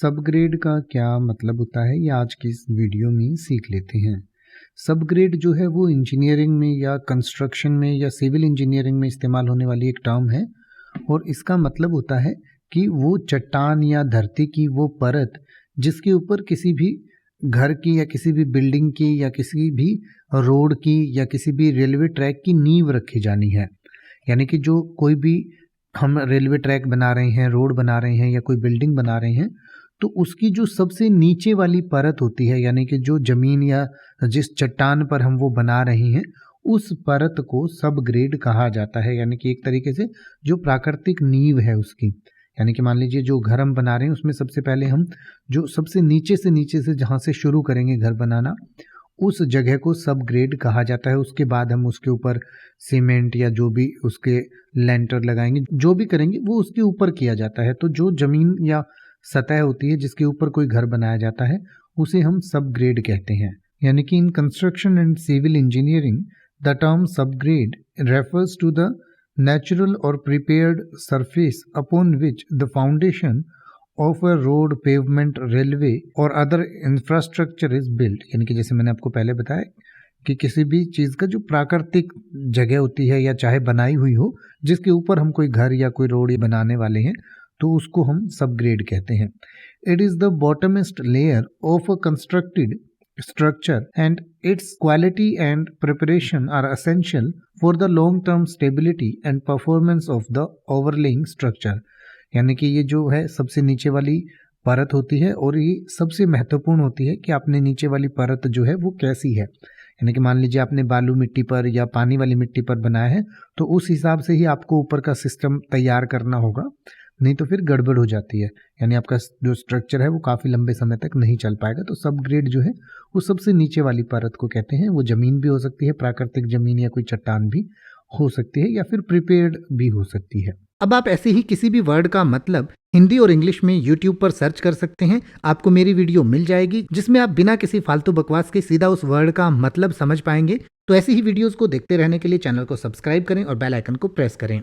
Subgrade का क्या मतलब होता है ये आज की इस वीडियो में सीख लेते हैं। सबग्रेड जो है वो इंजीनियरिंग में या कंस्ट्रक्शन में या सिविल इंजीनियरिंग में इस्तेमाल होने वाली एक टर्म है और इसका मतलब होता है कि वो चट्टान या धरती की वो परत जिसके ऊपर किसी भी घर की या किसी भी बिल्डिंग की या किसी भी रोड की या किसी भी रेलवे ट्रैक की नींव रखी जानी है। यानी कि जो कोई भी हम रेलवे ट्रैक बना रहे हैं, रोड बना रहे हैं या कोई बिल्डिंग बना रहे हैं, तो उसकी जो सबसे नीचे वाली परत होती है, यानी कि जो जमीन या जिस चट्टान पर हम वो बना रहे हैं, उस परत को सब ग्रेड कहा जाता है। यानी कि एक तरीके से जो प्राकृतिक नींव है उसकी, यानी कि मान लीजिए जो घर हम बना रहे हैं उसमें सबसे पहले हम जो सबसे नीचे से जहाँ से शुरू करेंगे घर बनाना, उस जगह को सब ग्रेड कहा जाता है। उसके बाद हम उसके ऊपर सीमेंट या जो भी उसके लेंटर लगाएंगे, जो भी करेंगे वो उसके ऊपर किया जाता है। तो जो जमीन या सतह होती है जिसके ऊपर कोई घर बनाया जाता है उसे हम सब ग्रेड कहते हैं। यानी कि in construction and civil engineering the term subgrade refers to the natural और prepared surface upon which the foundation of a road, pavement, railway और अदर इंफ्रास्ट्रक्चर इज बिल्ट। यानी कि जैसे मैंने आपको पहले बताया कि किसी भी चीज़ का जो प्राकृतिक जगह होती है या चाहे बनाई हुई हो जिसके ऊपर हम कोई घर या कोई रोड बनाने वाले हैं, तो उसको हम सब ग्रेड कहते हैं। It is the bottomest layer of a constructed structure and its quality and preparation are essential for the long term stability and performance of the overlaying structure। यानी कि ये जो है सबसे नीचे वाली परत होती है और ये सबसे महत्वपूर्ण होती है कि आपने नीचे वाली परत जो है वो कैसी है। यानी कि मान लीजिए आपने बालू मिट्टी पर या पानी वाली मिट्टी पर बनाया है तो उस हिसाब से ही आपको ऊपर का सिस्टम तैयार करना होगा, नहीं तो फिर गड़बड़ हो जाती है। यानी आपका जो स्ट्रक्चर है वो काफ़ी लंबे समय तक नहीं चल पाएगा। तो सब ग्रेड जो है वो सबसे नीचे वाली परत को कहते हैं। वो ज़मीन भी हो सकती है, प्राकृतिक ज़मीन या कोई चट्टान भी हो सकती है या फिर प्रिपेयर्ड भी हो सकती है। अब आप ऐसे ही किसी भी वर्ड का मतलब हिंदी और इंग्लिश में YouTube पर सर्च कर सकते हैं। आपको मेरी वीडियो मिल जाएगी जिसमें आप बिना किसी फालतू बकवास के सीधा उस वर्ड का मतलब समझ पाएंगे। तो ऐसी ही वीडियोस को देखते रहने के लिए चैनल को सब्सक्राइब करें और बेल आइकन को प्रेस करें।